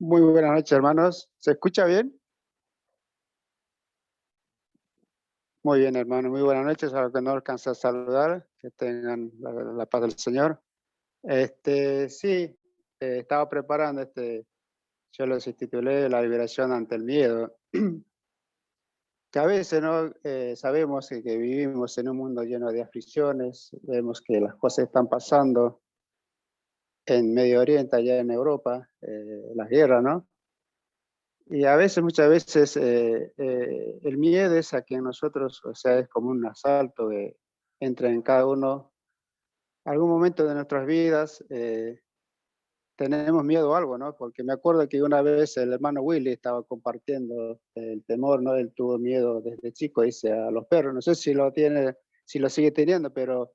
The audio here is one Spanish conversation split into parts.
Muy buenas noches, hermanos. ¿Se escucha bien? Muy bien, hermano. Muy buenas noches. A los que no alcanza a saludar, que tengan la paz del Señor. Sí, estaba preparando yo los titulé La liberación ante el miedo. Que a veces no sabemos que vivimos en un mundo lleno de aflicciones, vemos que las cosas están pasando en Medio Oriente, allá en Europa, las guerras, ¿no? Y a veces, muchas veces, el miedo es a que nosotros, o sea, es como un asalto que entra en cada uno. Algún momento de nuestras vidas tenemos miedo a algo, ¿no? Porque me acuerdo que una vez el hermano Willy estaba compartiendo el temor, ¿no? Él tuvo miedo desde chico, dice, a los perros. No sé si lo tiene, si lo sigue teniendo, pero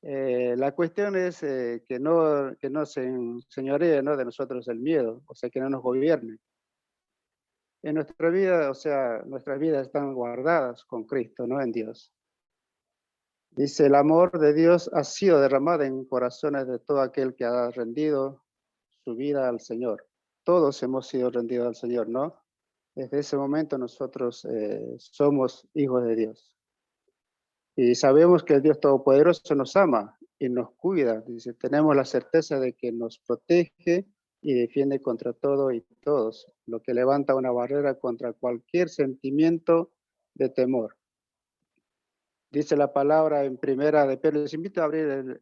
la cuestión es que no se enseñoree, ¿no? De nosotros el miedo, o sea, que no nos gobierne. En nuestra vida, o sea, nuestras vidas están guardadas con Cristo, no en Dios. Dice, el amor de Dios ha sido derramado en corazones de todo aquel que ha rendido su vida al Señor. Todos hemos sido rendidos al Señor, ¿no? Desde ese momento nosotros somos hijos de Dios. Y sabemos que el Dios Todopoderoso nos ama y nos cuida. Dice, tenemos la certeza de que nos protege y defiende contra todo y todos, lo que levanta una barrera contra cualquier sentimiento de temor. Dice la palabra en primera de Pedro. Les invito a abrir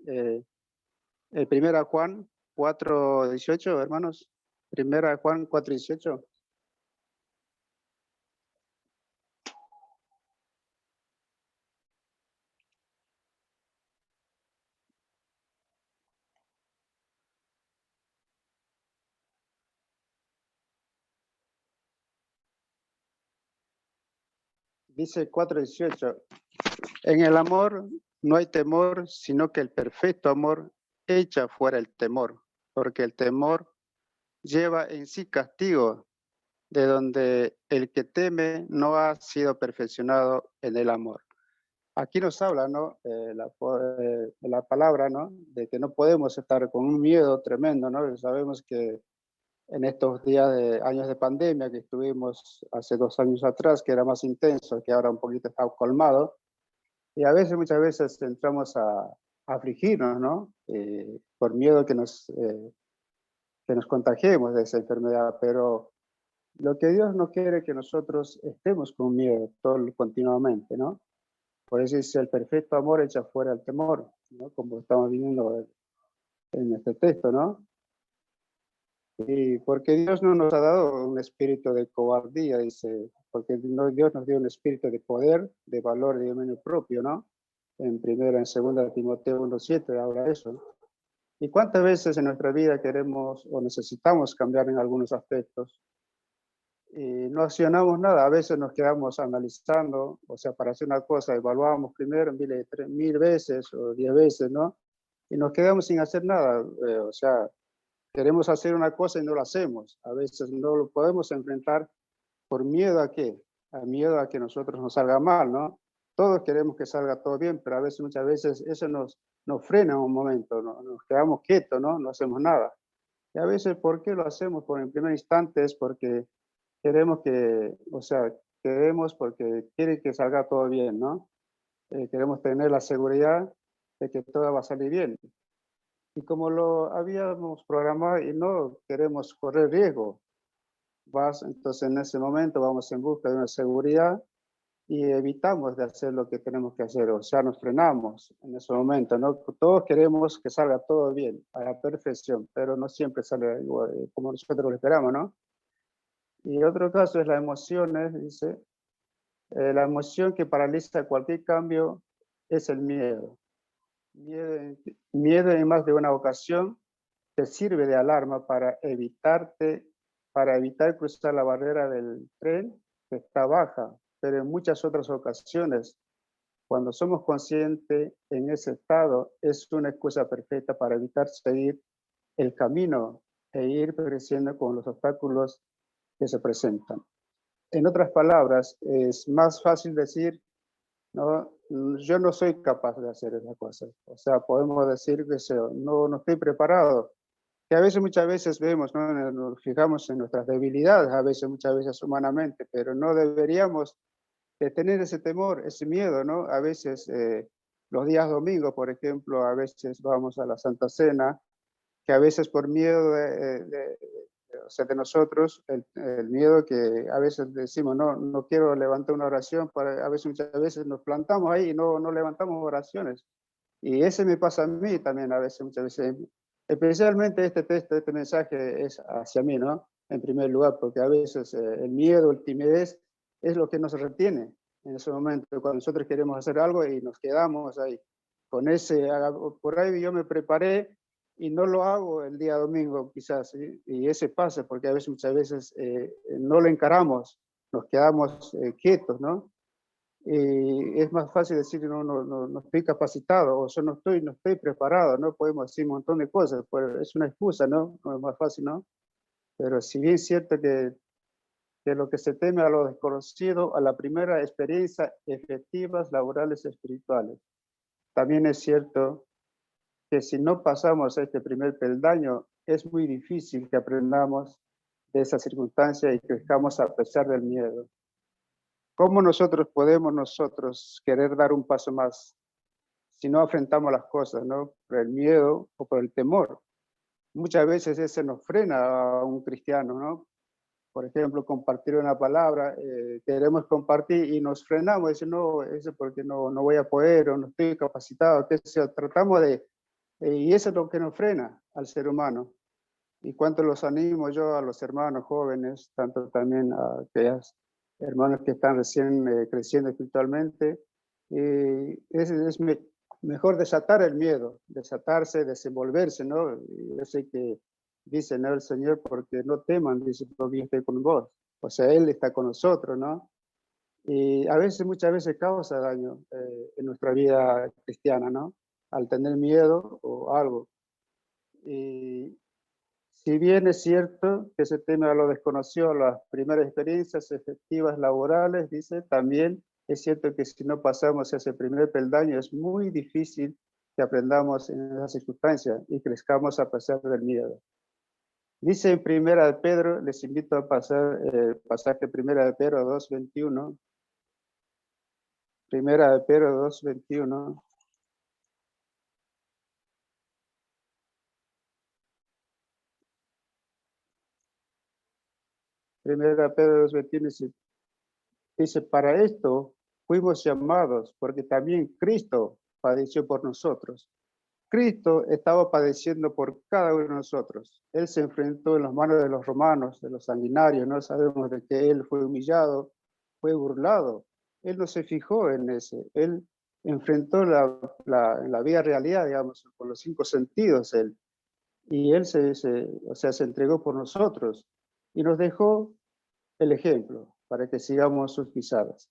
el primera Juan 4:18, hermanos. Primera Juan 4:18. Dice 4:18. En el amor no hay temor, sino que el perfecto amor echa fuera el temor, porque el temor lleva en sí castigo, de donde el que teme no ha sido perfeccionado en el amor. Aquí nos habla, ¿no? La palabra, ¿no? De que no podemos estar con un miedo tremendo, ¿no? Sabemos que en estos días de años de pandemia que estuvimos hace 2 años atrás, que era más intenso, que ahora un poquito está colmado, y a veces, muchas veces entramos a afligirnos, ¿no? Por miedo que nos contagiemos de esa enfermedad, pero lo que Dios no quiere que nosotros estemos con miedo continuamente, ¿no? Por eso dice, el perfecto amor echa fuera el temor, ¿no? Como estamos viendo en este texto, ¿no? Y porque Dios no nos ha dado un espíritu de cobardía, dice, porque Dios nos dio un espíritu de poder, de valor, de dominio propio, ¿no? En primera, en segunda Timoteo 1:7 habla eso, ¿no? ¿Y cuántas veces en nuestra vida queremos o necesitamos cambiar en algunos aspectos y no accionamos nada? A veces nos quedamos analizando, o sea, para hacer una cosa evaluamos primero mil veces o 10 veces, ¿no? Y nos quedamos sin hacer nada, o sea, queremos hacer una cosa y no lo hacemos. A veces no lo podemos enfrentar por miedo a qué, a miedo a que nosotros nos salga mal, ¿no? Todos queremos que salga todo bien, pero a veces, muchas veces, eso nos frena un momento, ¿no? Nos quedamos quietos, ¿no? No hacemos nada. Y a veces, ¿por qué lo hacemos? Por en primer instante es porque queremos que, o sea, queremos porque quiere que salga todo bien, ¿no? Queremos tener la seguridad de que todo va a salir bien. Y como lo habíamos programado y no queremos correr riesgo, entonces en ese momento vamos en busca de una seguridad y evitamos de hacer lo que tenemos que hacer, o sea, nos frenamos en ese momento, ¿no? Todos queremos que salga todo bien, a la perfección, pero no siempre sale igual, como nosotros lo esperamos, ¿no? Y otro caso es las emociones, dice, la emoción que paraliza cualquier cambio es el miedo. Miedo, miedo en más de una ocasión te sirve de alarma para evitar cruzar la barrera del tren que está baja, pero en muchas otras ocasiones, cuando somos conscientes en ese estado, es una excusa perfecta para evitar seguir el camino e ir creciendo con los obstáculos que se presentan. En otras palabras, es más fácil decir, no, yo no soy capaz de hacer esa cosa. O sea, podemos decir que no estoy preparado, que a veces, muchas veces vemos, ¿no? Nos fijamos en nuestras debilidades, a veces, muchas veces humanamente, pero no deberíamos de tener ese temor, ese miedo, ¿no? A veces, los días domingos, por ejemplo, a veces vamos a la Santa Cena, que a veces por miedo o sea, de nosotros, el miedo que a veces decimos, no, no quiero levantar una oración, a veces, muchas veces nos plantamos ahí y no levantamos oraciones. Y ese me pasa a mí también a veces, muchas veces. Especialmente este texto, este mensaje es hacia mí, ¿no? En primer lugar, porque a veces el miedo, el timidez es lo que nos retiene en ese momento, cuando nosotros queremos hacer algo y nos quedamos ahí. Con ese, por ahí yo me preparé y no lo hago el día domingo quizás, ¿sí? Y ese pasa, porque a veces, muchas veces no lo encaramos, nos quedamos quietos, ¿no? Y es más fácil decir no estoy capacitado o yo no estoy preparado, ¿no? Podemos decir un montón de cosas, pues es una excusa, ¿no? No es más fácil, ¿no? Pero si bien es cierto que lo que se teme a lo desconocido, a la primera experiencia efectivas laborales espirituales, también es cierto que si no pasamos a este primer peldaño, es muy difícil que aprendamos de esa circunstancia y crezcamos a pesar del miedo. ¿Cómo nosotros podemos querer dar un paso más si no afrontamos las cosas, ¿no? Por el miedo o por el temor? Muchas veces ese nos frena a un cristiano, ¿no? Por ejemplo, compartir una palabra, queremos compartir y nos frenamos, decimos, no, eso porque no voy a poder o no estoy capacitado, qué sé yo. Tratamos y eso es lo que nos frena al ser humano. Y cuánto los animo yo a los hermanos jóvenes, tanto también a aquellos hermanos que están recién creciendo espiritualmente, mejor desatar el miedo, desatarse, desenvolverse, ¿no? Y yo sé que dice, ¿no? El Señor, porque no teman, dice, porque yo estoy con vos. O sea, Él está con nosotros, ¿no? Y a veces, muchas veces causa daño en nuestra vida cristiana, ¿no? Al tener miedo o algo. Y si bien es cierto que se teme a lo desconocido, las primeras experiencias efectivas laborales, dice, también es cierto que si no pasamos ese primer peldaño es muy difícil que aprendamos en esas circunstancias y crezcamos a pesar del miedo. Dice en Primera de Pedro, les invito a pasar el pasaje Primera de Pedro 2:21. Primera de Pedro 2:21. Primera de Pedro 2:21 dice, para esto fuimos llamados, porque también Cristo padeció por nosotros. Cristo estaba padeciendo por cada uno de nosotros. Él se enfrentó en las manos de los romanos, de los sanguinarios, no sabemos de que él fue humillado, fue burlado. Él no se fijó en ese, él enfrentó la vida realidad, digamos, con los cinco sentidos, él. Y él o sea, se entregó por nosotros y nos dejó el ejemplo para que sigamos sus pisadas.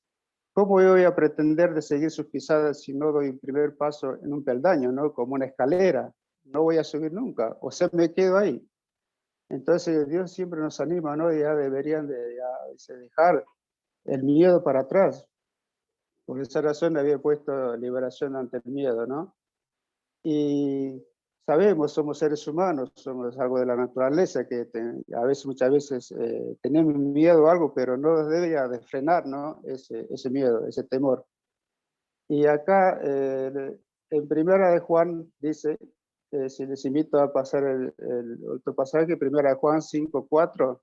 ¿Cómo yo voy a pretender de seguir sus pisadas si no doy un primer paso en un peldaño, ¿no? Como una escalera? No voy a subir nunca, o sea, me quedo ahí. Entonces Dios siempre nos anima, ¿no? Ya deberían dejar el miedo para atrás. Por esa razón había puesto liberación ante el miedo, ¿no? Y sabemos, somos seres humanos, somos algo de la naturaleza, que a veces, muchas veces tenemos miedo a algo, pero no nos debe de frenar, ¿no? Ese miedo, ese temor. Y acá en Primera de Juan dice, si les invito a pasar el otro pasaje, Primera de Juan 5:4,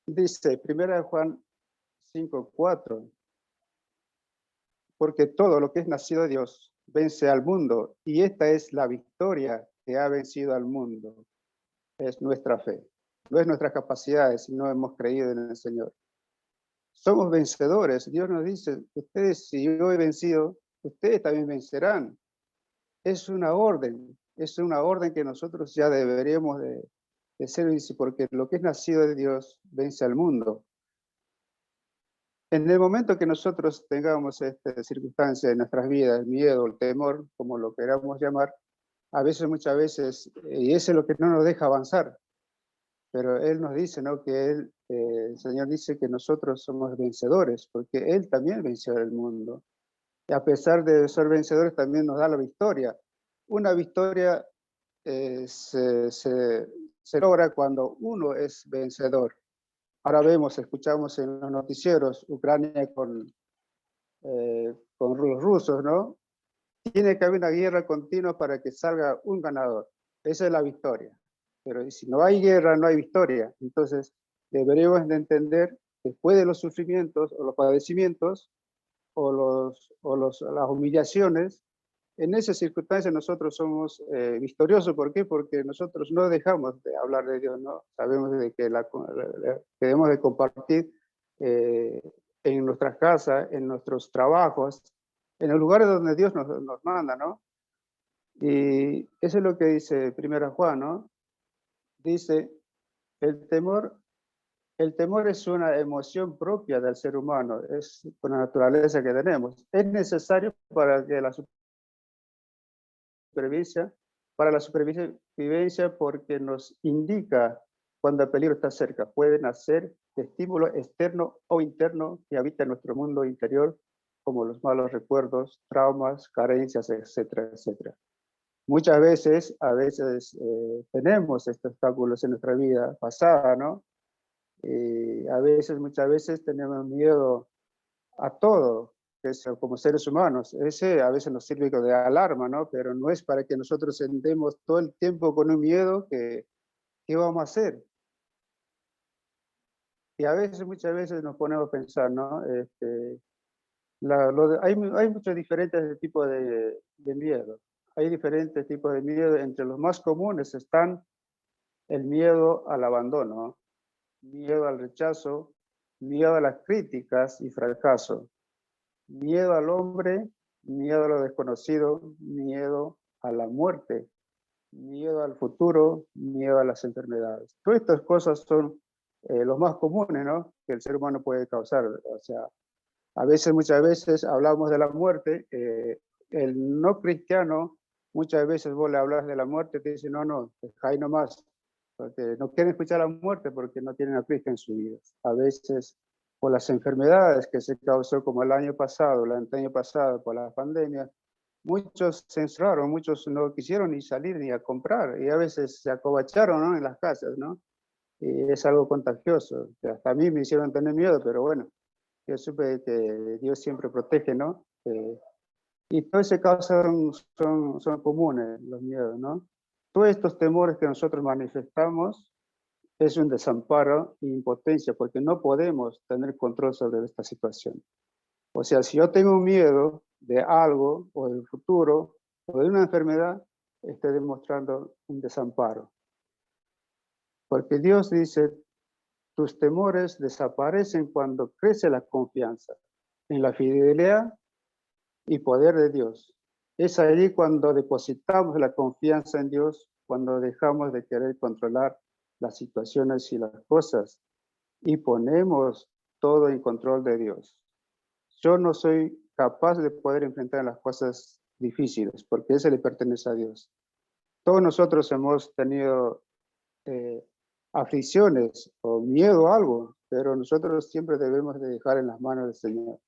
dice, Primera de Juan 5:4, porque todo lo que es nacido de Dios vence al mundo, y esta es la victoria que ha vencido al mundo, es nuestra fe. No es nuestras capacidades, sino hemos creído en el Señor. Somos vencedores. Dios nos dice, ustedes, si yo he vencido, ustedes también vencerán. Es una orden que nosotros ya deberíamos de ser, porque lo que es nacido de Dios vence al mundo. En el momento que nosotros tengamos esta circunstancia en nuestras vidas, el miedo, el temor, como lo queramos llamar, a veces, muchas veces, y eso es lo que no nos deja avanzar, pero Él nos dice, ¿no? Que el Señor dice que nosotros somos vencedores, porque Él también venció el mundo. Y a pesar de ser vencedores, también nos da la victoria. Una victoria se logra cuando uno es vencedor. Ahora vemos, escuchamos en los noticieros, Ucrania con los rusos, ¿no? Tiene que haber una guerra continua para que salga un ganador. Esa es la victoria. Pero si no hay guerra, no hay victoria. Entonces, deberíamos de entender, después de los sufrimientos o los padecimientos las humillaciones, en esas circunstancias nosotros somos victoriosos. ¿Por qué? Porque nosotros no dejamos de hablar de Dios, ¿no? Sabemos de que debemos de compartir eh, en nuestras casas, en nuestros trabajos, en los lugares donde Dios nos manda, ¿no? Y eso es lo que dice Primera Juan, ¿no? Dice, el temor, el temor es una emoción propia del ser humano, es una naturaleza que tenemos. Es necesario para que la supervivencia, para la supervivencia porque nos indica cuando el peligro está cerca. Pueden hacer de estímulo externo o interno que habita en nuestro mundo interior, como los malos recuerdos, traumas, carencias, etcétera, etcétera. Muchas veces, tenemos estos obstáculos en nuestra vida pasada, ¿no? Muchas veces tenemos miedo a todo, como seres humanos. Ese a veces nos sirve de alarma, ¿no? Pero no es para que nosotros andemos todo el tiempo con un miedo que, ¿qué vamos a hacer? Y muchas veces nos ponemos a pensar, ¿no? Hay muchos diferentes tipos de miedo. Hay diferentes tipos de miedo. Entre los más comunes están el miedo al abandono, miedo al rechazo, miedo a las críticas y fracaso, miedo al hombre, miedo a lo desconocido, miedo a la muerte, miedo al futuro, miedo a las enfermedades. Todas estas cosas son los más comunes, ¿no? Que el ser humano puede causar. O sea, muchas veces hablamos de la muerte. El no cristiano, muchas veces vos le hablas de la muerte, te dice, no, ahí nomás, porque no quieren escuchar la muerte porque no tienen a Cristo en su vida. A veces por las enfermedades que se causó como el año pasado, el año pasado, por la pandemia, muchos se encerraron, muchos no quisieron ni salir ni a comprar y a veces se acobacharon, ¿no? En las casas, ¿no? Y es algo contagioso. Hasta a mí me hicieron tener miedo, pero bueno, yo supe que Dios siempre protege, ¿no? Y todo ese caso son comunes los miedos, ¿no? Todos estos temores que nosotros manifestamos es un desamparo e impotencia porque no podemos tener control sobre esta situación. O sea, si yo tengo miedo de algo o del futuro o de una enfermedad, estoy demostrando un desamparo. Porque Dios dice, tus temores desaparecen cuando crece la confianza en la fidelidad y poder de Dios. Es allí cuando depositamos la confianza en Dios, cuando dejamos de querer controlar las situaciones y las cosas y ponemos todo en control de Dios. Yo no soy capaz de poder enfrentar las cosas difíciles porque eso le pertenece a Dios. Todos nosotros hemos tenido aflicciones o miedo a algo, pero nosotros siempre debemos de dejar en las manos del Señor.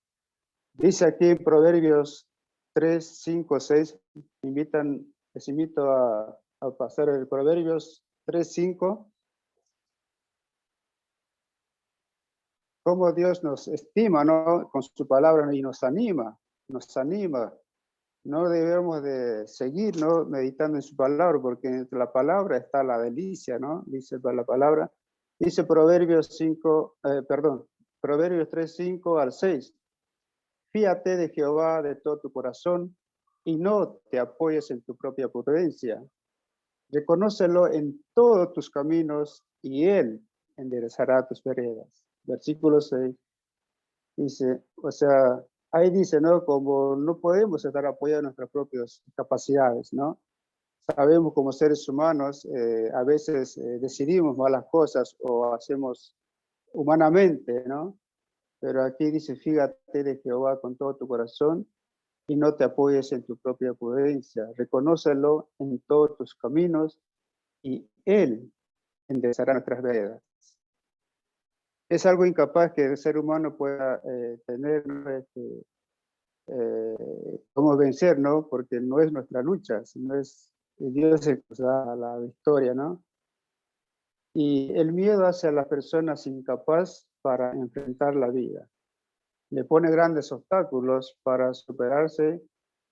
Dice aquí en Proverbios 3, 5, 6, les invito a pasar el Proverbios 3, 5, cómo Dios nos estima, ¿no? Con su palabra y nos anima. No debemos de seguir, ¿no? Meditando en su palabra, porque entre la palabra está la delicia, ¿no? Dice la palabra. Dice Proverbios 3, 5 al 6. Fíate de Jehová de todo tu corazón y no te apoyes en tu propia prudencia. Reconócelo en todos tus caminos y Él enderezará tus veredas. Versículo 6 dice, o sea, ahí dice, ¿no? Como no podemos estar apoyados en nuestras propias capacidades, ¿no? Sabemos como seres humanos, a veces decidimos malas cosas o hacemos humanamente, ¿no? Pero aquí dice, fíjate de Jehová con todo tu corazón y no te apoyes en tu propia prudencia. Reconócelo en todos tus caminos y Él enderezará nuestras veredas. Es algo incapaz que el ser humano pueda tener cómo vencer, ¿no? Porque no es nuestra lucha, sino es Dios el que nos da la victoria, ¿no? Y el miedo hace a las personas incapaz para enfrentar la vida. Le pone grandes obstáculos para superarse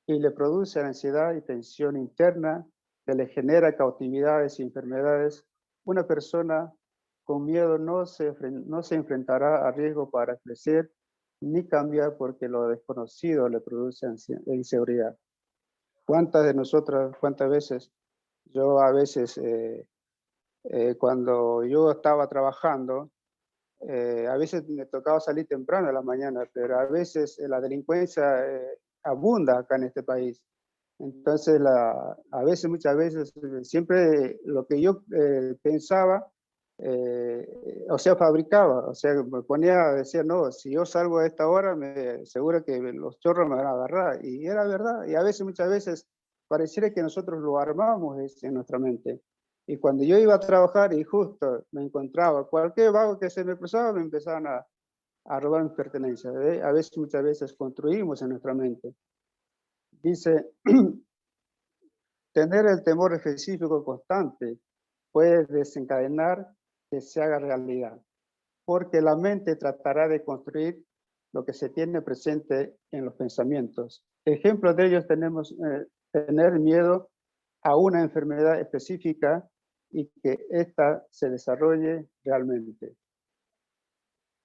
y le produce ansiedad y tensión interna que le genera cautividades y enfermedades. Una persona con miedo no se enfrentará a riesgo para crecer ni cambiar porque lo desconocido le produce inseguridad. ¿Cuántas de nosotras, cuántas veces, yo a veces, cuando yo estaba trabajando, a veces me tocaba salir temprano a la mañana, pero a veces la delincuencia abunda acá en este país. Entonces, a veces, muchas veces, siempre lo que yo pensaba, o sea, fabricaba, o sea, me ponía a decir, no, si yo salgo a esta hora, seguro que los chorros me van a agarrar. Y era verdad, y a veces, muchas veces, pareciera que nosotros lo armamos en nuestra mente. Y cuando yo iba a trabajar y justo me encontraba cualquier vago que se me cruzaba, me empezaban a robar mis pertenencias. A veces, muchas veces construimos en nuestra mente. Dice, tener el temor específico constante puede desencadenar que se haga realidad, porque la mente tratará de construir lo que se tiene presente en los pensamientos. Ejemplos de ellos tenemos tener miedo a una enfermedad específica y que ésta se desarrolle realmente.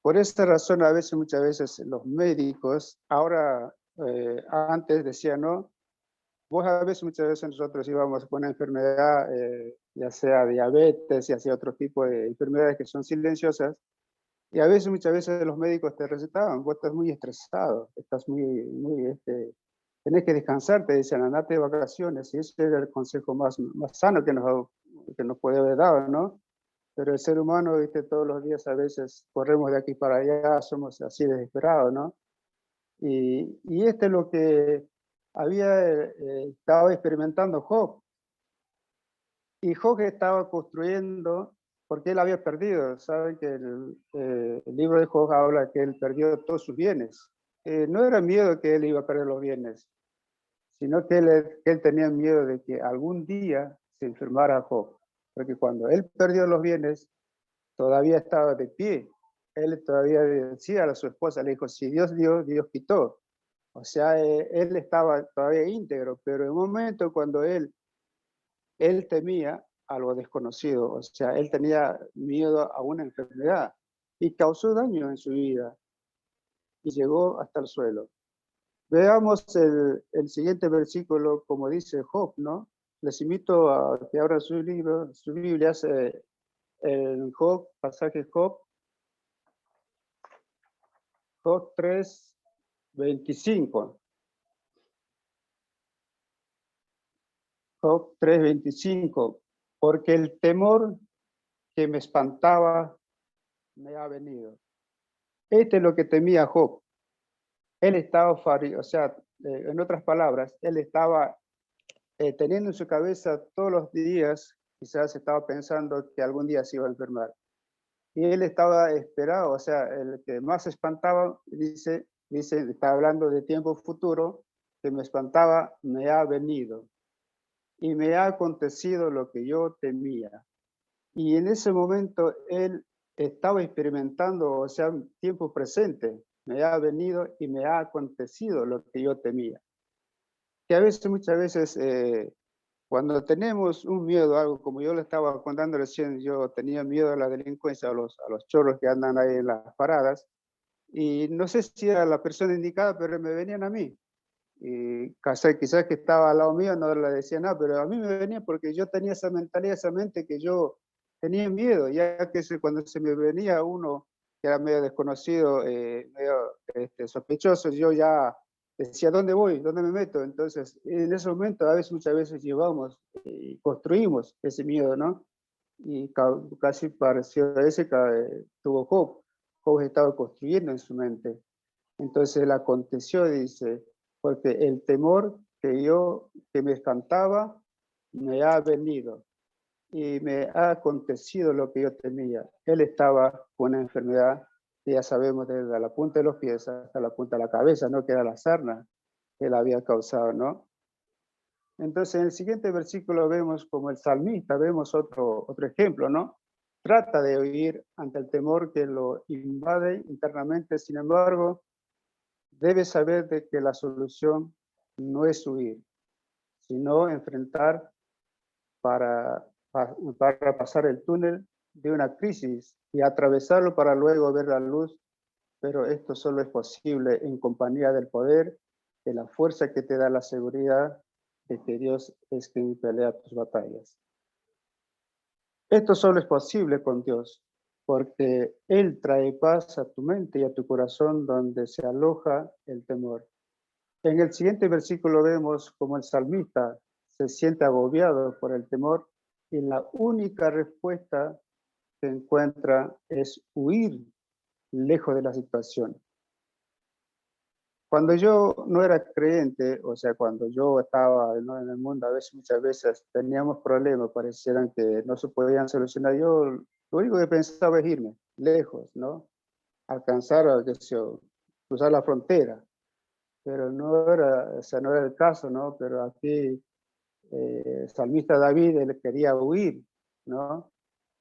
Por esta razón, a veces, muchas veces, los médicos, ahora, antes decían, no, vos a veces, muchas veces nosotros íbamos con una enfermedad, ya sea diabetes, ya sea otro tipo de enfermedades que son silenciosas, y a veces, muchas veces los médicos te recetaban, vos estás muy estresado, estás tenés que descansar, te dicen, andate de vacaciones, y ese era el consejo más sano que nos puede haber dado, ¿no? Pero el ser humano, viste, todos los días a veces corremos de aquí para allá, somos así desesperados, ¿no? Y este es lo que había estado experimentando Job. Y Job estaba construyendo, porque él había perdido. Saben que el libro de Job habla que él perdió todos sus bienes. No era miedo que él iba a perder los bienes, sino que él tenía miedo de que algún día se enfermara Job. Porque cuando él perdió los bienes, todavía estaba de pie. Él todavía decía a su esposa, le dijo, si Dios dio, Dios quitó. O sea, él estaba todavía íntegro, pero en un momento cuando él temía a lo desconocido, o sea, él tenía miedo a una enfermedad y causó daño en su vida y llegó hasta el suelo. Veamos el siguiente versículo, como dice Job, ¿no? Les invito a que abran su libro, su Biblia, en Job, pasaje Job 3:25. Job 3:25. Porque el temor que me espantaba me ha venido. Este es lo que temía Job. Él estaba, o sea, en otras palabras, él estaba teniendo en su cabeza todos los días, quizás estaba pensando que algún día se iba a enfermar. Y él estaba esperado, o sea, el que más espantaba, dice, está hablando de tiempo futuro, que me espantaba, me ha venido. Y me ha acontecido lo que yo temía. Y en ese momento él estaba experimentando, o sea, un tiempo presente. Me ha venido y me ha acontecido lo que yo temía. Que a veces, muchas veces, cuando tenemos un miedo, algo como yo le estaba contando recién, yo tenía miedo a la delincuencia, a los chorros que andan ahí en las paradas, y no sé si era la persona indicada, pero me venían a mí. Y quizás que estaba al lado mío no le decía nada, pero a mí me venía porque yo tenía esa mentalidad, esa mente que yo tenía miedo, ya que cuando se me venía uno que era medio desconocido, medio sospechoso, yo ya decía, ¿dónde voy? ¿Dónde me meto? Entonces, en ese momento, muchas veces llevamos y construimos ese miedo, ¿no? Y casi pareció a ese que tuvo Job. Job estaba construyendo en su mente. Entonces él aconteció, dice, porque el temor que me espantaba, me ha venido y me ha acontecido lo que yo temía. Él estaba con una enfermedad que ya sabemos desde la punta de los pies hasta la punta de la cabeza, ¿no? Que era la sarna. él había causado, ¿no? Entonces, en el siguiente versículo vemos como el salmista, vemos otro ejemplo, ¿no? Trata de huir ante el temor que lo invade internamente, sin embargo, debe saber de que la solución no es huir, sino enfrentar para pasar el túnel de una crisis y atravesarlo para luego ver la luz, pero esto solo es posible en compañía del poder, de la fuerza que te da la seguridad de que Dios es quien pelea tus batallas. Esto solo es posible con Dios, porque Él trae paz a tu mente y a tu corazón donde se aloja el temor. En el siguiente versículo vemos como el salmista se siente agobiado por el temor y la única respuesta que encuentra es huir lejos de la situación. Cuando yo no era creyente, o sea, cuando yo estaba, ¿no?, en el mundo, muchas veces teníamos problemas, parecieran que no se podían solucionar. Yo lo único que pensaba es irme lejos, ¿no? Alcanzar, qué sé yo, cruzar la frontera. Pero no era, o sea, no era el caso, ¿no? Pero aquí el salmista David, él quería huir, ¿no?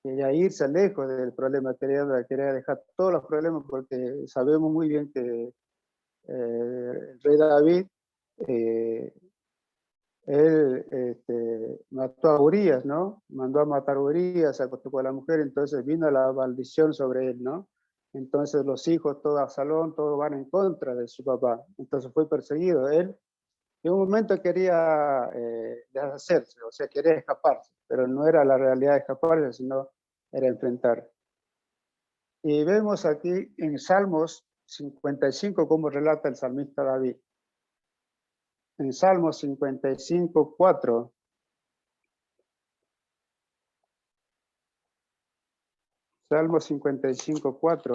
Quería irse lejos del problema, quería dejar todos los problemas, porque sabemos muy bien que el rey David, eh, él mató a Urías, ¿no? Mandó a matar a Urías, se acostó con la mujer, entonces vino la maldición sobre él, ¿no? Entonces los hijos, todo Absalón, todos van en contra de su papá. Entonces fue perseguido. Él en un momento quería deshacerse, o sea, quería escaparse, pero no era la realidad de escaparse, sino era enfrentar. Y vemos aquí en Salmos 55 cómo relata el salmista David. En Salmos 55, 4, Salmos 55, 4,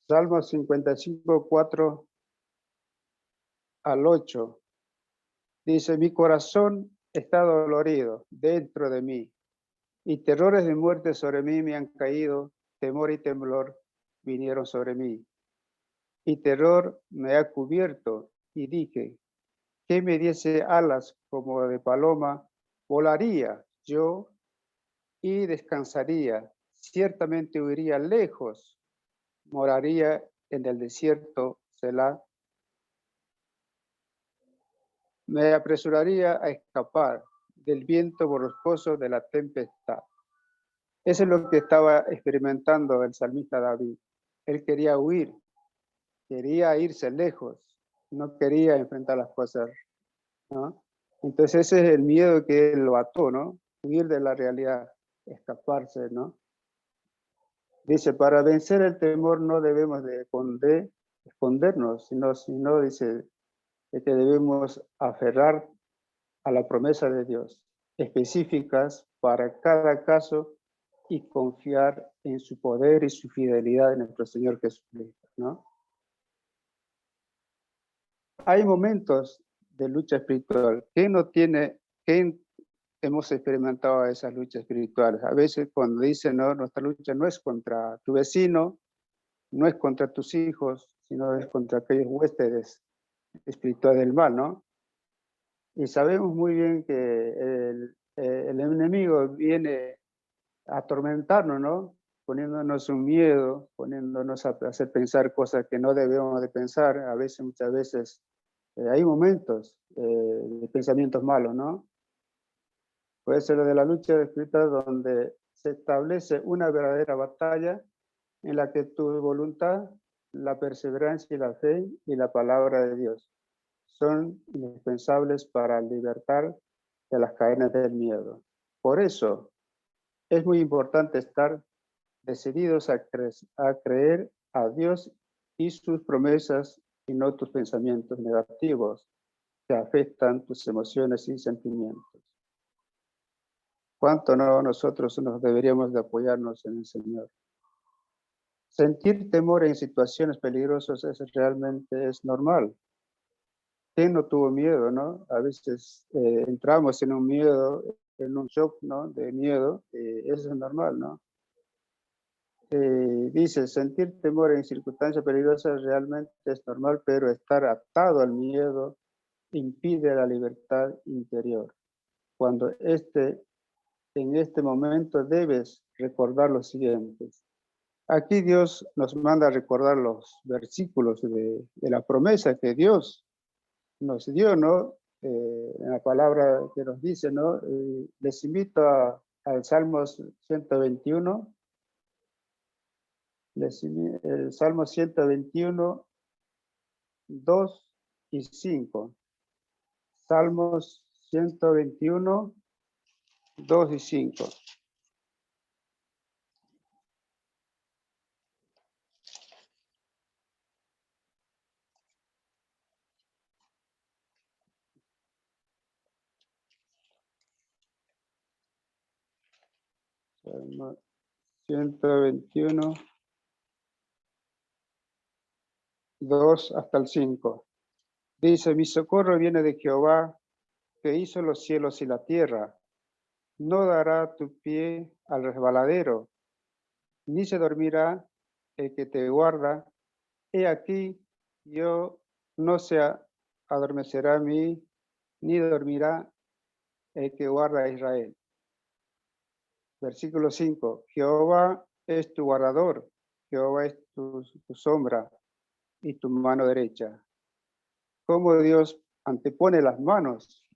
Salmos 55, 4 al 8, dice: mi corazón está dolorido dentro de mí, y terrores de muerte sobre mí me han caído, temor y temblor vinieron sobre mí, y terror me ha cubierto, y dije, que me diese alas como de paloma, volaría yo y descansaría, ciertamente huiría lejos, moraría en el desierto, Selah. Me apresuraría a escapar del viento borrascoso de la tempestad. Eso es lo que estaba experimentando el salmista David. Él quería huir, quería irse lejos, no quería enfrentar las cosas, ¿no? Entonces ese es el miedo que lo ató, ¿no? Huir de la realidad, escaparse, ¿no? Dice, para vencer el temor no debemos de escondernos, sino dice de que debemos aferrar a la promesa de Dios, específicas para cada caso, y confiar en su poder y su fidelidad en nuestro Señor Jesucristo, ¿no? Hay momentos de lucha espiritual. ¿Quién no tiene, quién hemos experimentado esas luchas espirituales? A veces cuando dicen, no, nuestra lucha no es contra tu vecino, no es contra tus hijos, sino es contra aquellos huéspedes espirituales del mal, ¿no? Y sabemos muy bien que el enemigo viene a atormentarnos, ¿no? Poniéndonos un miedo, poniéndonos a hacer pensar cosas que no debemos de pensar. A veces, muchas veces, hay momentos de pensamientos malos, ¿no? Puede ser de la lucha espiritual donde se establece una verdadera batalla en la que tu voluntad, la perseverancia y la fe y la palabra de Dios son indispensables para libertar de las cadenas del miedo. Por eso es muy importante estar decididos a creer a Dios y sus promesas, y no tus pensamientos negativos que afectan tus emociones y sentimientos. ¿Cuánto no nosotros nos deberíamos de apoyarnos en el Señor? Sentir temor en situaciones peligrosas realmente es normal. ¿Quién no tuvo miedo, no? A veces entramos en un miedo, en un shock, ¿no? De miedo, eso es normal, ¿no? Dice, sentir temor en circunstancias peligrosas realmente es normal, pero estar atado al miedo impide la libertad interior. Cuando en este momento debes recordar lo siguiente. Aquí Dios nos manda a recordar los versículos de la promesa que Dios nos dio, ¿no? En la palabra que nos dice, ¿no? Les invito al Salmos 121, el Salmo 121, 2 y 5. Salmos 121, 2 y 5. Salmo 121, 2 hasta el 5. Dice, mi socorro viene de Jehová, que hizo los cielos y la tierra. No dará tu pie al resbaladero, ni se dormirá el que te guarda. He aquí, yo no se adormecerá a mí, ni dormirá el que guarda a Israel. Versículo 5. Jehová es tu guardador, Jehová es tu sombra y tu mano derecha. Como Dios antepone las manos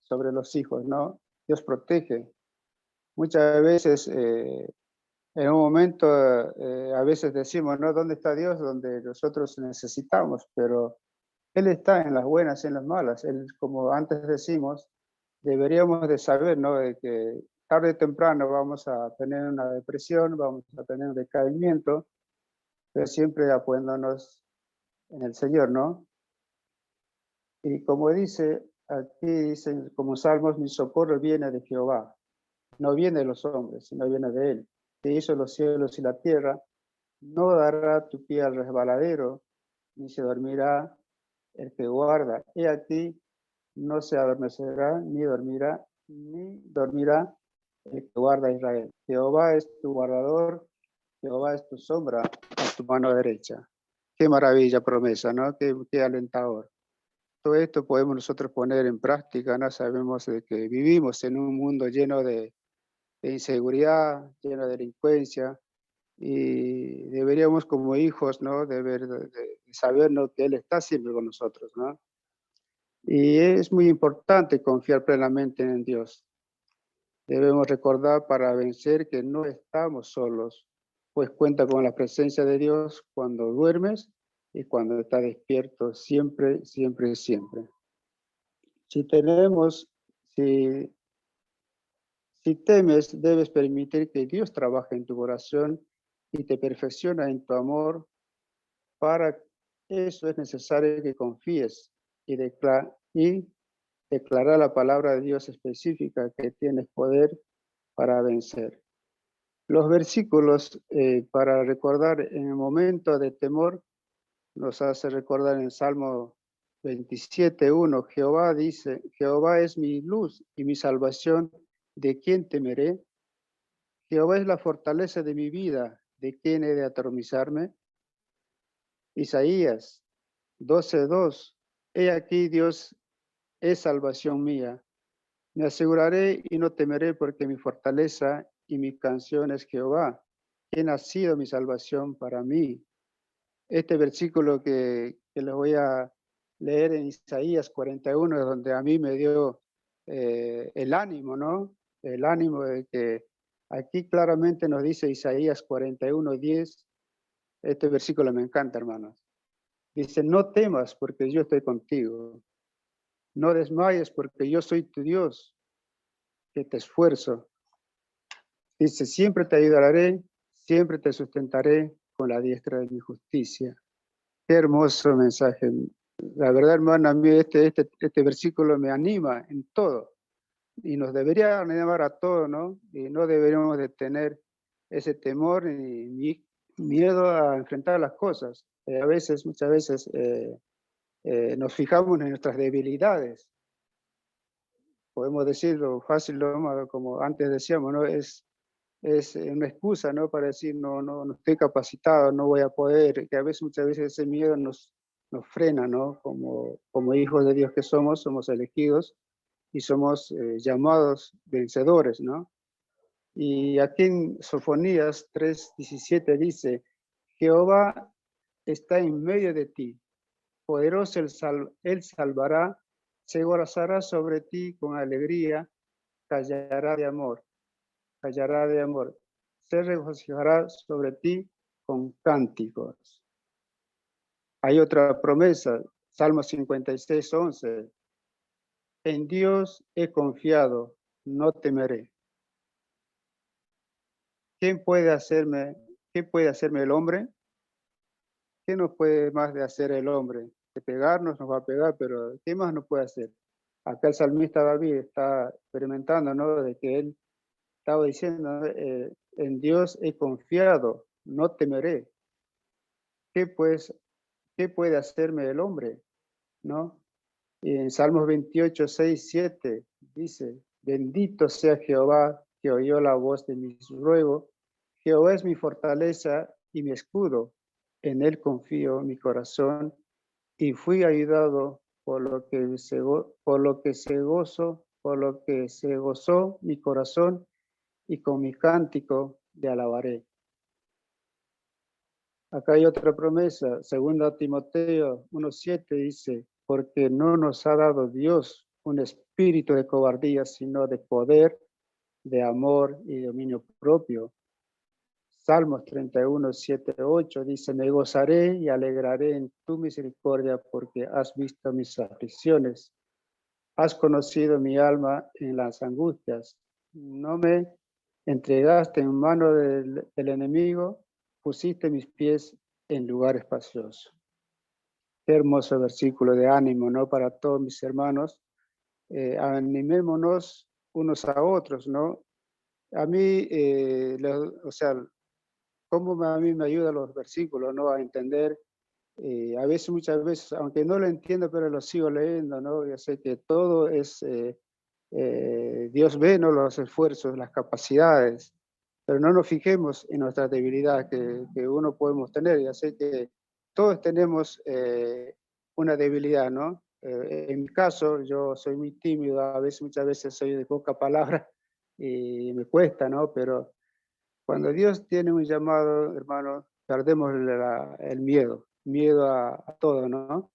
sobre los hijos, ¿no? Dios protege. Muchas veces, en un momento, a veces decimos, ¿no? ¿Dónde está Dios? Donde nosotros necesitamos, pero Él está en las buenas y en las malas. Él, como antes decimos, deberíamos de saber, ¿no? De que tarde o temprano vamos a tener una depresión, vamos a tener un decaimiento, pero siempre apoyándonos en el Señor, ¿no? Y como dice, aquí dicen, como salmos, mi socorro viene de Jehová, no viene de los hombres, sino viene de Él, que hizo los cielos y la tierra. No dará tu pie al resbaladero, ni se dormirá el que guarda. He aquí, no se adormecerá, ni dormirá el que guarda a Israel. Jehová es tu guardador, Jehová es tu sombra a tu mano derecha. Qué maravilla promesa, ¿no? Qué alentador. Todo esto podemos nosotros poner en práctica, ¿no? Sabemos de que vivimos en un mundo lleno de inseguridad, lleno de delincuencia, y deberíamos como hijos, ¿no? De saber, ¿no? Que Él está siempre con nosotros, ¿no? Y es muy importante confiar plenamente en Dios. Debemos recordar para vencer que no estamos solos, pues cuenta con la presencia de Dios cuando duermes y cuando estás despierto, siempre, siempre, siempre. Si tenemos, si, si temes, debes permitir que Dios trabaje en tu corazón y te perfecciona en tu amor. Para eso es necesario que confíes y, declarar la palabra de Dios específica que tienes poder para vencer. Los versículos para recordar en el momento de temor nos hace recordar en Salmo 27:1, Jehová dice, Jehová es mi luz y mi salvación, ¿de quién temeré? Jehová es la fortaleza de mi vida, ¿de quién he de atemorizarme? Isaías 12:2, he aquí Dios es salvación mía. Me aseguraré y no temeré porque mi fortaleza y mi canción es Jehová, quien ha sido mi salvación para mí. Este versículo que les voy a leer en Isaías 41 es donde a mí me dio el ánimo, ¿no? El ánimo de que aquí claramente nos dice Isaías 41:10. Este versículo me encanta, hermanos. Dice, no temas porque yo estoy contigo. No desmayes porque yo soy tu Dios, que te esfuerzo. Dice, siempre te ayudaré, siempre te sustentaré con la diestra de mi justicia. Qué hermoso mensaje. La verdad, hermano, a mí este versículo me anima en todo y nos debería animar a todos, ¿no? Y no deberíamos de tener ese temor ni miedo a enfrentar las cosas. A veces, muchas veces, nos fijamos en nuestras debilidades. Podemos decirlo fácil, ¿no? Como antes decíamos, ¿no? Es una excusa, ¿no? Para decir, no estoy capacitado, no voy a poder, que a veces, muchas veces ese miedo nos frena, ¿no? Como hijos de Dios que somos elegidos y somos llamados vencedores, ¿no? Y aquí en Sofonías 3:17 dice, Jehová está en medio de ti, poderoso él salvará, se gozará sobre ti con alegría, callará de amor, se regocijará sobre ti con cánticos. Hay otra promesa, Salmo 56:11, en Dios he confiado, no temeré. ¿Qué puede hacerme el hombre? ¿Qué nos puede más de hacer el hombre? De pegarnos, nos va a pegar, pero ¿qué más nos puede hacer? Acá el salmista David está experimentando, ¿no? De que él estaba diciendo, ¿no? En Dios he confiado, no temeré. Pues, ¿qué puede hacerme el hombre? ¿No? Y en Salmos 28:6-7 dice, bendito sea Jehová que oyó la voz de mis ruegos. Jehová es mi fortaleza y mi escudo. En él confío mi corazón y fui ayudado por lo que se gozó mi corazón y con mi cántico le alabaré. Acá hay otra promesa, 2 Timoteo 1:7 dice, porque no nos ha dado Dios un espíritu de cobardía, sino de poder, de amor y dominio propio. Salmos 31:7-8 dice, me gozaré y alegraré en tu misericordia porque has visto mis aflicciones. Has conocido mi alma en las angustias. No me entregaste en mano del enemigo, pusiste mis pies en lugar espacioso. Qué hermoso versículo de ánimo, ¿no? Para todos mis hermanos. Animémonos unos a otros, ¿no? A mí, o sea, cómo a mí me ayudan los versículos, ¿no? A entender, a veces, muchas veces, aunque no lo entiendo, pero lo sigo leyendo, ¿no? Ya sé que todo es, Dios ve, ¿no? Los esfuerzos, las capacidades, pero no nos fijemos en nuestras debilidades que uno podemos tener. Ya sé que todos tenemos una debilidad, ¿no? En mi caso, yo soy muy tímido, muchas veces soy de poca palabra y me cuesta, ¿no? Pero cuando Dios tiene un llamado, hermano, perdemos el miedo a todo, ¿no?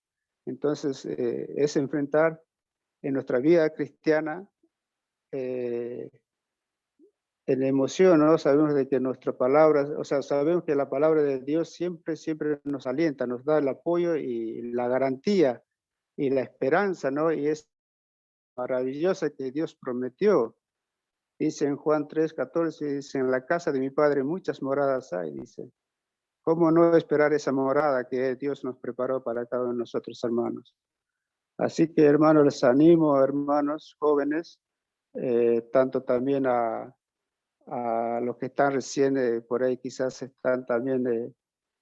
Entonces, es enfrentar en nuestra vida cristiana eh, en la emoción, ¿no? Sabemos de que nuestra palabra, o sea, sabemos que la palabra de Dios siempre nos alienta, nos da el apoyo y la garantía y la esperanza, ¿no? Y es maravillosa que Dios prometió. Dice en Juan 3:14, dice, en la casa de mi Padre muchas moradas hay, dice. ¿Cómo no esperar esa morada que Dios nos preparó para cada uno de nosotros, hermanos? Así que, hermanos, les animo, hermanos jóvenes, tanto también a los que están recién por ahí, quizás están también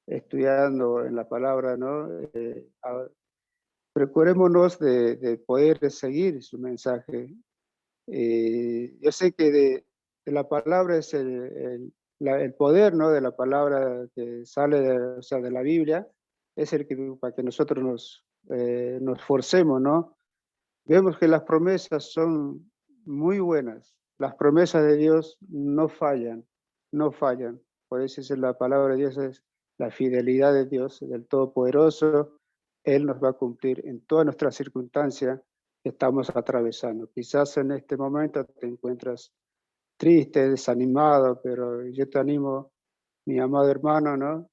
estudiando en la palabra, ¿no? Procurémonos de poder seguir su mensaje. Yo sé que de la palabra es el poder, ¿no? De la palabra que sale o sea, de la Biblia, es el que para que nosotros nos forcemos, ¿no? Vemos que las promesas son muy buenas. Las promesas de Dios no fallan, no fallan. Por eso es la palabra de Dios, es la fidelidad de Dios, del Todopoderoso. Él nos va a cumplir en todas nuestras circunstancias que estamos atravesando. Quizás en este momento te encuentras triste, desanimado, pero yo te animo, mi amado hermano, ¿no?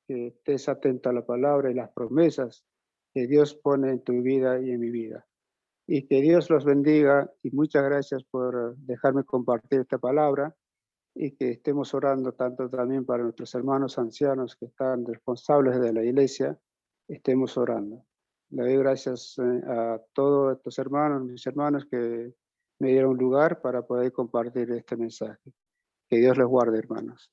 Que estés atento a la palabra y las promesas que Dios pone en tu vida y en mi vida. Y que Dios los bendiga y muchas gracias por dejarme compartir esta palabra y que estemos orando tanto también para nuestros hermanos ancianos que están responsables de la iglesia, estemos orando. Le doy gracias a todos estos hermanos, mis hermanos que me dieron lugar para poder compartir este mensaje. Que Dios les guarde, hermanos.